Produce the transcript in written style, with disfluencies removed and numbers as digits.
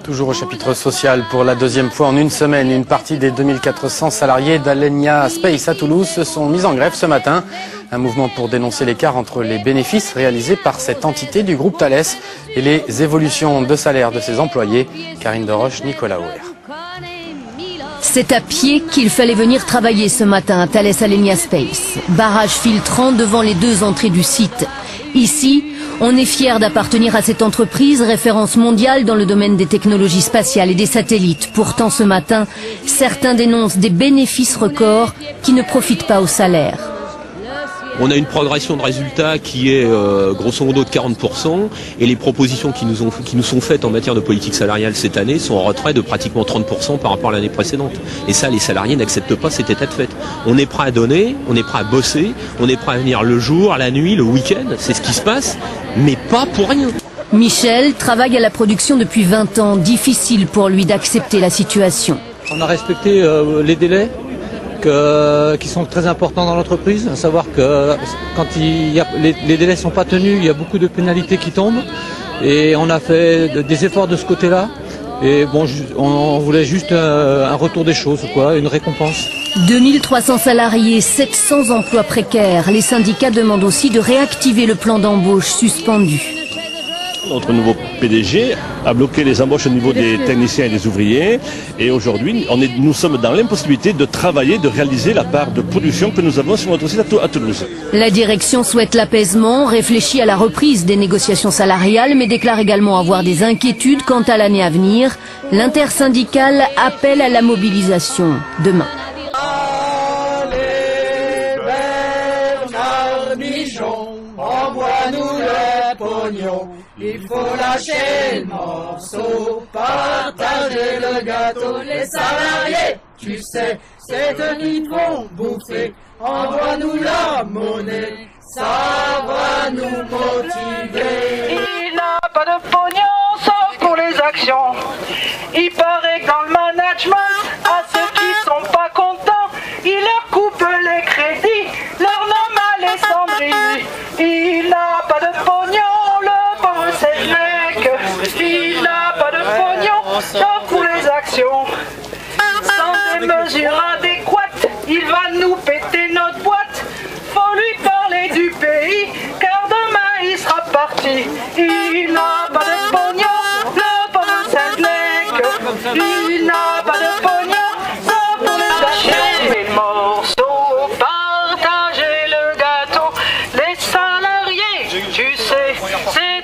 Toujours au chapitre social, pour la deuxième fois en une semaine, une partie des 2400 salariés d'Alenia Space à Toulouse se sont mis en grève ce matin. Un mouvement pour dénoncer l'écart entre les bénéfices réalisés par cette entité du groupe Thales et les évolutions de salaire de ses employés. Karine Deroche, Nicolas Auer. C'est à pied qu'il fallait venir travailler ce matin à Thales Alenia Space. Barrage filtrant devant les deux entrées du site. Ici, on est fier d'appartenir à cette entreprise, référence mondiale dans le domaine des technologies spatiales et des satellites. Pourtant, ce matin, certains dénoncent des bénéfices records qui ne profitent pas aux salaires. On a une progression de résultats qui est grosso modo de 40% et les propositions qui nous sont faites en matière de politique salariale cette année sont en retrait de pratiquement 30% par rapport à l'année précédente. Et ça, les salariés n'acceptent pas cet état de fait. On est prêt à donner, on est prêt à bosser, on est prêt à venir le jour, la nuit, le week-end, c'est ce qui se passe, mais pas pour rien. Michel travaille à la production depuis 20 ans. Difficile pour lui d'accepter la situation. On a respecté les délais qui sont très importants dans l'entreprise, à savoir que quand les délais ne sont pas tenus, il y a beaucoup de pénalités qui tombent et on a fait des efforts de ce côté-là et bon, on voulait juste un retour des choses, quoi, une récompense. 2300 salariés, 700 emplois précaires. Les syndicats demandent aussi de réactiver le plan d'embauche suspendu. Notre nouveau PDG a bloqué les embauches au niveau des techniciens et des ouvriers et aujourd'hui nous sommes dans l'impossibilité de travailler, de réaliser la part de production que nous avons sur notre site à Toulouse. La direction souhaite l'apaisement, réfléchit à la reprise des négociations salariales mais déclare également avoir des inquiétudes quant à l'année à venir. L'intersyndicale appelle à la mobilisation demain. Envoie-nous le pognon, il faut lâcher le morceau, partager le gâteau, les salariés, tu sais, c'est eux qui te vont bouffer, envoie-nous la monnaie, ça va nous motiver. Il n'a pas de pognon, sauf pour les actions, il paraît que dans le management, à ceux qui sont pas contents, il leur coupe les crédits, leur nomme Alessandrini. Il n'a pas de pognon, le pauvre Sedlec. Il n'a pas de pognon, sauf pour les actions. Sans des mesures adéquates, il va nous péter notre boîte. Faut lui parler du pays, car demain il sera parti. Il n'a pas de pognon, le pauvre Sedlec. Il n'a pas de pognon, sauf pour les actions. Les morceaux, partager le gâteau. Les salariés, tu sais, c'est